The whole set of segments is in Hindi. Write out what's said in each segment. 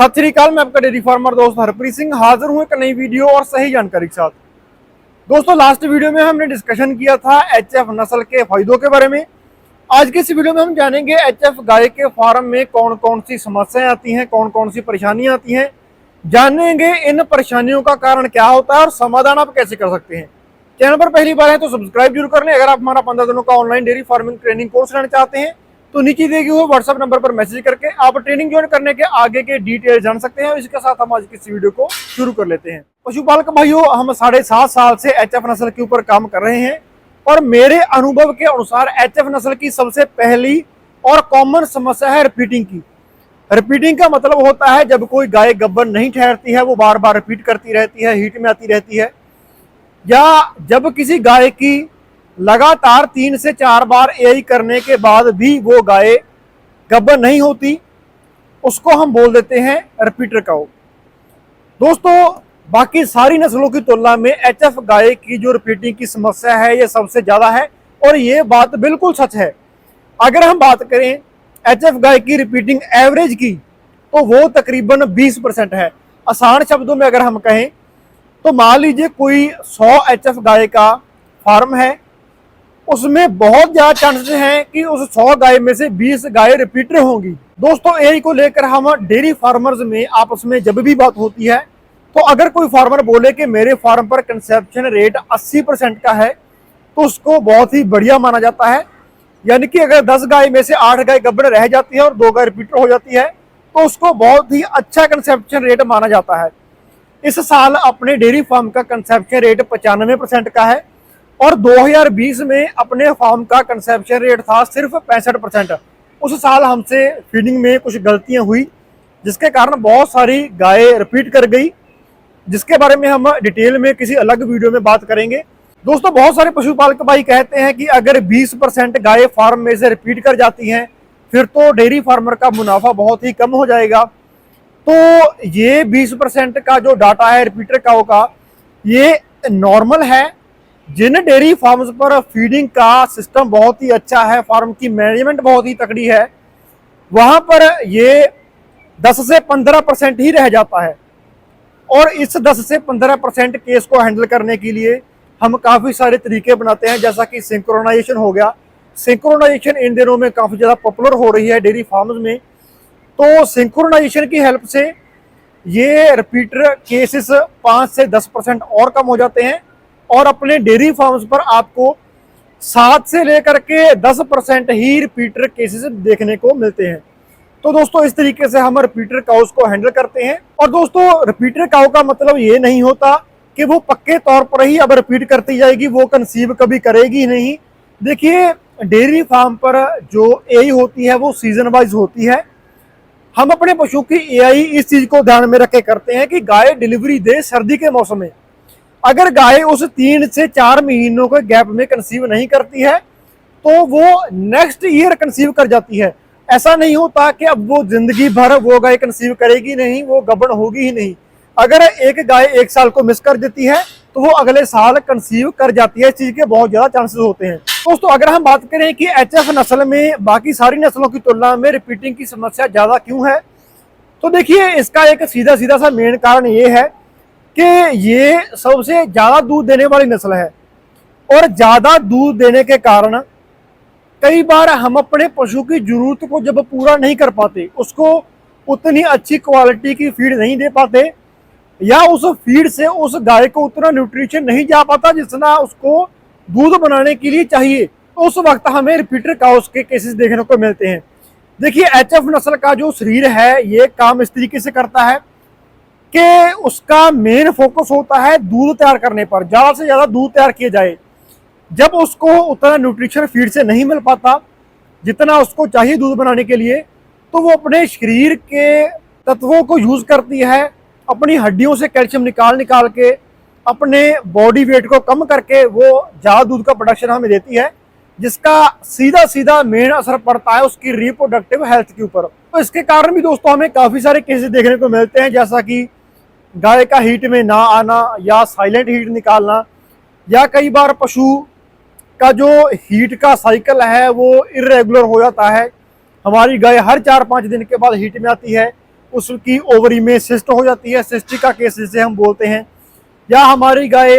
सत श्री अकाल। मैं आपका डेयरी फार्मर दोस्त हरप्रीत सिंह हाजिर हूं एक नई वीडियो और सही जानकारी के साथ। दोस्तों, लास्ट वीडियो में हमने डिस्कशन किया था एचएफ नस्ल के फायदों के बारे में। आज की इस वीडियो में हम जानेंगे एचएफ गाय के फार्म में कौन कौन सी समस्याएं आती हैं, कौन कौन सी परेशानियां आती हैं, जानेंगे इन परेशानियों का कारण क्या होता है और समाधान आप कैसे कर सकते हैं। चैनल पर पहली बार है तो सब्सक्राइब जरूर कर लें। अगर आप हमारा 15 दिनों का online dairy farming training course लेना चाहते हैं तो नीचे दिए गए व्हाट्सएप नंबर पर मैसेज करके आप ट्रेनिंग ज्वाइन करने के आगे के डिटेल जान सकते हैं। इसके साथ हम आज की इस वीडियो को शुरू कर लेते हैं। पशुपालक भाइयों, हम 7.5 साल से एचएफ नस्ल के ऊपर काम कर रहे हैं और मेरे अनुभव के अनुसार एचएफ नस्ल की सबसे पहली और कॉमन समस्या है रिपीटिंग की। रिपीटिंग का मतलब होता है जब कोई गाय गब्बर नहीं ठहरती है, वो बार बार रिपीट करती रहती है, हीट में आती रहती है, या जब किसी गाय की लगातार 3 से 4 बार एआई करने के बाद भी वो गाय गब्बर नहीं होती, उसको हम बोल देते हैं रिपीटर काऊ। दोस्तों, बाकी सारी नस्लों की तुलना में एचएफ गाय की जो रिपीटिंग की समस्या है ये सबसे ज्यादा है और ये बात बिल्कुल सच है। अगर हम बात करें एचएफ गाय की रिपीटिंग एवरेज की तो वो तकरीबन 20% है। आसान शब्दों में अगर हम कहें तो मान लीजिए कोई 100 एचएफ गाय का फार्म है, उसमें बहुत ज्यादा चांसेस हैं कि उस 100 गाय में से 20 गाय रिपीटर होंगी। दोस्तों, यही को लेकर हम डेयरी फार्मर्स में आपस में जब भी बात होती है तो अगर कोई फार्मर बोले कि मेरे फार्म पर कंसेप्शन रेट 80% का है तो उसको बहुत ही बढ़िया माना जाता है। यानी कि अगर 10 गाय में से 8 गाय गब्बर रह जाती है और 2 गाय रिपीटर हो जाती है तो उसको बहुत ही अच्छा कंसेप्शन रेट माना जाता है। इस साल अपने डेयरी फार्म का कंसेप्शन रेट 95% का है और 2020 में अपने फार्म का कंसेप्शन रेट था सिर्फ 65%। उस साल हमसे फीडिंग में कुछ गलतियां हुई जिसके कारण बहुत सारी गाय रिपीट कर गई, जिसके बारे में हम डिटेल में किसी अलग वीडियो में बात करेंगे। दोस्तों, बहुत सारे पशुपालक भाई कहते हैं कि अगर 20% गाय फार्म में से रिपीट कर जाती हैं फिर तो डेयरी फार्मर का मुनाफा बहुत ही कम हो जाएगा। तो ये 20% का जो डाटा है रिपीटर काऊ का, ये नॉर्मल है। जिन डेयरी फार्म्स पर फीडिंग का सिस्टम बहुत ही अच्छा है, फार्म की मैनेजमेंट बहुत ही तगड़ी है, वहां पर ये 10 से 15% ही रह जाता है। और इस 10 से 15% केस को हैंडल करने के लिए हम काफी सारे तरीके बनाते हैं, जैसा कि सिंक्रोनाइजेशन हो गया। सिंक्रोनाइजेशन इन दिनों में काफी ज्यादा पॉपुलर हो रही है डेयरी फार्म्स में। तो सिंक्रोनाइजेशन की हेल्प से ये रिपीटर केसेस 5 से 10% और कम हो जाते हैं और अपने डेयरी फार्म्स पर आपको 7 से लेकर के 10% ही रिपीटर केसेस देखने को मिलते हैं। तो दोस्तों, इस तरीके से हम रिपीटर काउस को हैंडल करते हैं। और दोस्तों, रिपीटर काउ का मतलब ये नहीं होता कि वो पक्के तौर पर ही अब रिपीट करती जाएगी, वो कंसीव कभी करेगी नहीं। देखिए, डेयरी फार्म पर जो एआई होती है वो सीजन वाइज होती है। हम अपने पशु की एआई इस चीज को ध्यान में रख के करते हैं कि गाय डिलीवरी दे सर्दी के मौसम में। अगर गाय उस 3 से 4 महीनों के गैप में कंसीव नहीं करती है तो वो नेक्स्ट ईयर कंसीव कर जाती है। ऐसा नहीं होता कि अब वो जिंदगी भर वो गाय कंसीव करेगी नहीं, वो गब्बर होगी ही नहीं। अगर एक गाय 1 साल को मिस कर देती है तो वो अगले साल कंसीव कर जाती है। इस चीज के बहुत ज्यादा चांसेस होते हैं। दोस्तों, अगर हम बात करें कि एचएफ नस्ल में बाकी सारी नस्लों की तुलना में रिपीटिंग की समस्या ज्यादा क्यों है, तो देखिए, इसका एक सीधा सीधा सा मेन कारण ये है कि ये सबसे ज्यादा दूध देने वाली नस्ल है और ज्यादा दूध देने के कारण कई बार हम अपने पशु की जरूरत को जब पूरा नहीं कर पाते, उसको उतनी अच्छी क्वालिटी की फीड नहीं दे पाते, या उस फीड से उस गाय को उतना न्यूट्रिशन नहीं जा पाता जितना उसको दूध बनाने के लिए चाहिए, तो उस वक्त हमें रिपीटर काउस के केसेस देखने को मिलते हैं। देखिए, एचएफ नस्ल का जो शरीर है ये काम इस तरीके से करता है कि उसका मेन फोकस होता है दूध तैयार करने पर, ज्यादा से ज्यादा दूध तैयार किया जाए। जब उसको उतना न्यूट्रिशन फीड से नहीं मिल पाता जितना उसको चाहिए दूध बनाने के लिए, तो वो अपने शरीर के तत्वों को यूज करती है, अपनी हड्डियों से कैल्शियम निकाल के अपने बॉडी वेट को कम करके वो ज्यादा दूध का प्रोडक्शन हमें देती है, जिसका सीधा सीधा मेन असर पड़ता है उसकी रिप्रोडक्टिव हेल्थ के ऊपर। तो इसके कारण भी दोस्तों हमें काफी सारे केसेस देखने को मिलते हैं, जैसा कि गाय का हीट में ना आना या साइलेंट हीट निकालना, या कई बार पशु का जो हीट का साइकिल है वो इरेगुलर हो जाता है। हमारी गाय हर 4-5 दिन के बाद हीट में आती है, उसकी ओवरी में सिस्ट हो जाती है, सिस्टिका केस जिसे हम बोलते हैं, या हमारी गाय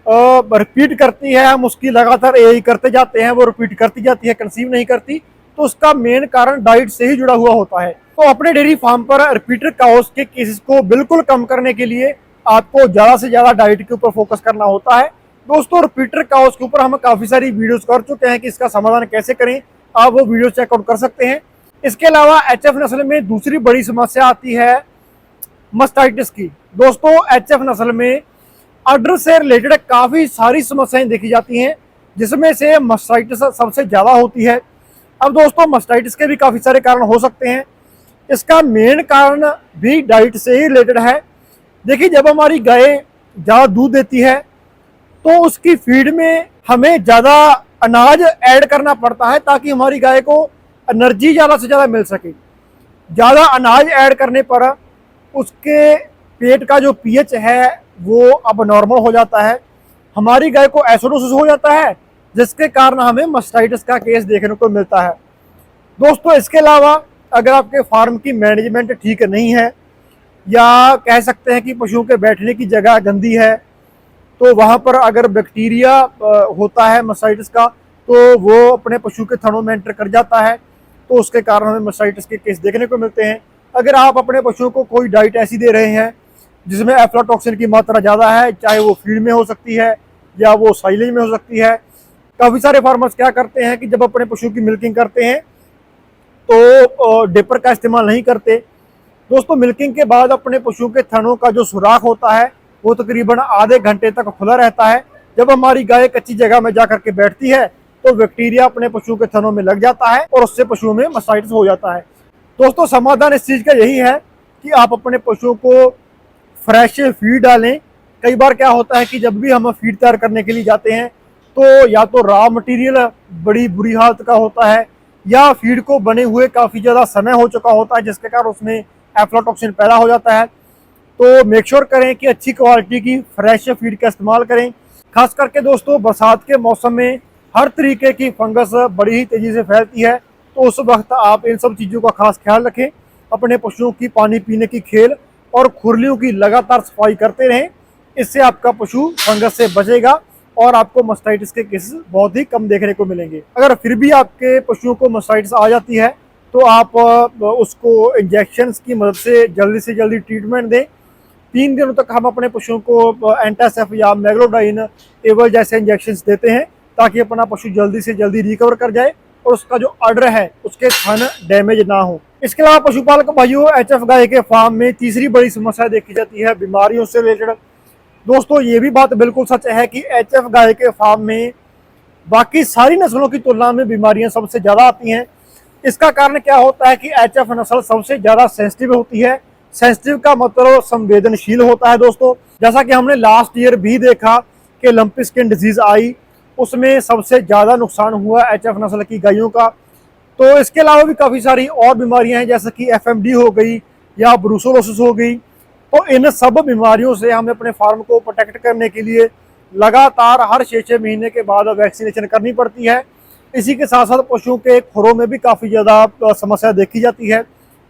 रिपीट करती है, हम उसकी लगातार यही करते जाते हैं, वो रिपीट करती जाती है, कंसीव नहीं करती, तो उसका मेन कारण डाइट से ही जुड़ा हुआ होता है। तो अपने डेयरी फार्म पर रिपीटेड काउस के केसेस को बिल्कुल कम करने के लिए आपको ज़्यादा से ज़्यादा डाइट के ऊपर फोकस करना होता है। दोस्तों, रिपीटेड काउस के ऊपर हम काफ़ी सारी वीडियोस कर चुके हैं कि इसका समाधान कैसे करें, आप वो वीडियो चेकआउट कर सकते हैं। इसके अलावा एचएफ नस्ल में दूसरी बड़ी समस्या आती है मस्टाइटिस की। दोस्तों, एचएफ नस्ल में अडर से रिलेटेड काफ़ी सारी समस्याएं देखी जाती हैं, जिसमें से मस्टाइटिस सबसे ज़्यादा होती है। अब दोस्तों, मस्टाइटिस के भी काफ़ी सारे कारण हो सकते हैं। इसका मेन कारण भी डाइट से ही रिलेटेड है। देखिए, जब हमारी गाय ज़्यादा दूध देती है तो उसकी फीड में हमें ज़्यादा अनाज ऐड करना पड़ता है ताकि हमारी गाय को एनर्जी ज़्यादा से ज़्यादा मिल सके। ज़्यादा अनाज ऐड करने पर उसके पेट का जो पीएच है वो अब नॉर्मल हो जाता है, हमारी गाय को एसिडोसिस हो जाता है, जिसके कारण हमें मस्टाइटिस का केस देखने को मिलता है। दोस्तों, इसके अलावा अगर आपके फार्म की मैनेजमेंट ठीक नहीं है, या कह सकते हैं कि पशुओं के बैठने की जगह गंदी है, तो वहाँ पर अगर बैक्टीरिया होता है मस्टाइटिस का, तो वो अपने पशु के थनों में एंटर कर जाता है, तो उसके कारण हमें मस्टाइटिस के केस देखने को मिलते हैं। अगर आप अपने पशुओं को कोई डाइट ऐसी दे रहे हैं जिसमें एफ्लाटॉक्सिन की मात्रा ज़्यादा है, चाहे वो फीड में हो सकती है या वो साइलेज में हो सकती है। काफ़ी सारे फार्मर्स क्या करते हैं कि जब अपने पशु की मिल्किंग करते हैं तो डिपर का इस्तेमाल नहीं करते। दोस्तों, मिल्किंग के बाद अपने पशुओं के थनों का जो सुराख होता है वो तकरीबन आधे घंटे तक खुला रहता है। जब हमारी गाय कच्ची जगह में जाकर के बैठती है तो बैक्टीरिया अपने पशुओं के थनों में लग जाता है और उससे पशुओं में मस्टाइटिस हो जाता है। दोस्तों, समाधान इस चीज़ का यही है कि आप अपने पशुओं को फ्रेश फीड डालें। कई बार क्या होता है कि जब भी हम फीड तैयार करने के लिए जाते हैं तो या तो रॉ मटेरियल बड़ी बुरी हालत का होता है, या फीड को बने हुए काफ़ी ज़्यादा समय हो चुका होता है, जिसके कारण उसमें एफ्लाटॉक्सिन पैदा हो जाता है। तो मेक श्योर करें कि अच्छी क्वालिटी की फ्रेश फीड का इस्तेमाल करें। खास करके दोस्तों, बरसात के मौसम में हर तरीके की फंगस बड़ी ही तेज़ी से फैलती है, तो उस वक्त आप इन सब चीज़ों का खास ख्याल रखें। अपने पशुओं की पानी पीने की खेल और खुरलियों की लगातार सफाई करते रहें। इससे आपका पशु फंगस से बचेगा और आपको मस्टाइटिस के केसेस बहुत ही कम देखने को मिलेंगे। अगर फिर भी आपके पशुओं को मस्टाइटिस आ जाती है तो आप उसको इंजेक्शंस की मदद से जल्दी ट्रीटमेंट दें। 3 दिनों तक हम अपने पशुओं को एंटासेफ या मैग्लोडाइन एवल जैसे इंजेक्शंस देते हैं ताकि अपना पशु जल्दी से जल्दी रिकवर कर जाए और उसका जो अडर है उसके थन डैमेज ना हो। इसके अलावा पशुपालक भाइयों, एचएफ गाय के फार्म में तीसरी बड़ी समस्या देखी जाती है बीमारियों से रिलेटेड। दोस्तों, ये भी बात बिल्कुल सच है कि एचएफ गाय के फार्म में बाकी सारी नस्लों की तुलना में बीमारियां सबसे ज़्यादा आती हैं। इसका कारण क्या होता है कि एचएफ नस्ल सबसे ज़्यादा सेंसिटिव होती है। सेंसिटिव का मतलब संवेदनशील होता है। दोस्तों, जैसा कि हमने लास्ट ईयर भी देखा कि लंपी स्किन डिजीज़ आई, उसमें सबसे ज़्यादा नुकसान हुआ एचएफ नस्ल की गायों का। तो इसके अलावा भी काफ़ी सारी और बीमारियां हैं, जैसे कि एफएमडी हो गई या ब्रूसोलोसिस हो गई। तो इन सब बीमारियों से हमें अपने फार्म को प्रोटेक्ट करने के लिए लगातार हर 6-6 महीने के बाद वैक्सीनेशन करनी पड़ती है। इसी के साथ साथ पशुओं के खुरों में भी काफ़ी ज़्यादा समस्या देखी जाती है।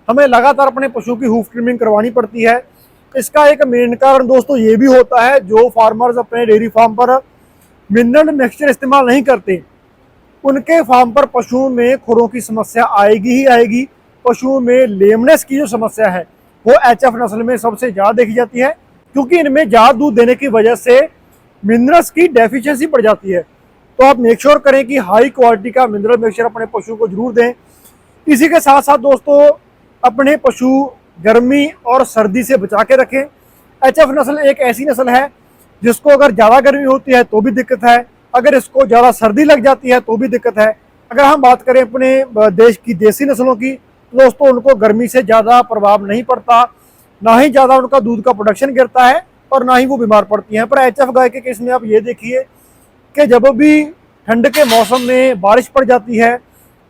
हमें लगातार अपने पशुओं की हूफ ट्रिमिंग करवानी पड़ती है। इसका एक मेन कारण दोस्तों ये भी होता है, जो फार्मर्स अपने डेयरी फार्म पर मिनरल मिक्सचर इस्तेमाल नहीं करते, उनके फार्म पर पशुओं में खुरों की समस्या आएगी ही आएगी। पशुओं में लेमनेस की जो समस्या है वो एचएफ नस्ल में सबसे ज़्यादा देखी जाती है, क्योंकि इनमें ज़्यादा दूध देने की वजह से मिनरल्स की डेफिशिएंसी बढ़ जाती है। तो आप मेक श्योर करें कि हाई क्वालिटी का मिनरल मिक्सचर अपने पशु को जरूर दें। इसी के साथ साथ दोस्तों, अपने पशु गर्मी और सर्दी से बचा के रखें। एचएफ नस्ल एक ऐसी नस्ल है जिसको अगर ज़्यादा गर्मी होती है तो भी दिक्कत है, अगर इसको ज़्यादा सर्दी लग जाती है तो भी दिक्कत है। अगर हम बात करें अपने देश की देसी नस्लों की, तो दोस्तों उनको गर्मी से ज़्यादा प्रभाव नहीं पड़ता, ना ही ज़्यादा उनका दूध का प्रोडक्शन गिरता है और ना ही वो बीमार पड़ती हैं। पर एचएफ गाय के केस में आप ये देखिए कि जब भी ठंड के मौसम में बारिश पड़ जाती है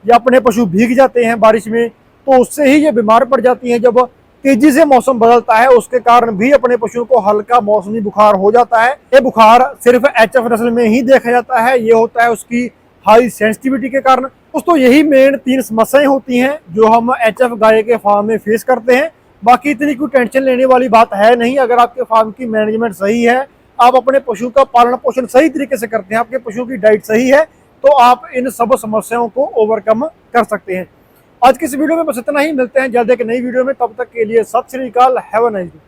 या अपने पशु भीग जाते हैं बारिश में, तो उससे ही ये बीमार पड़ जाती हैं। जब तेजी से मौसम बदलता है उसके कारण भी अपने पशुओं को हल्का मौसमी बुखार हो जाता है। ये बुखार सिर्फ एचएफ नस्ल में ही देखा जाता है, ये होता है उसकी हाई सेंसिटिविटी के कारण। दोस्तों, यही मेन 3 समस्याएं होती हैं जो हम एचएफ गाय के फार्म में फेस करते हैं बाकी इतनी कोई टेंशन लेने वाली बात है नहीं। अगर आपके फार्म की मैनेजमेंट सही है, आप अपने पशु का पालन पोषण सही तरीके से करते हैं, आपके पशु की डाइट सही है, तो आप इन सब समस्याओं को ओवरकम कर सकते हैं। आज की इस वीडियो में बस इतना ही। मिलते हैं जल्द एक नई वीडियो में, तब तक के लिए सत श्री अकाल, हैव अ नाइस डे।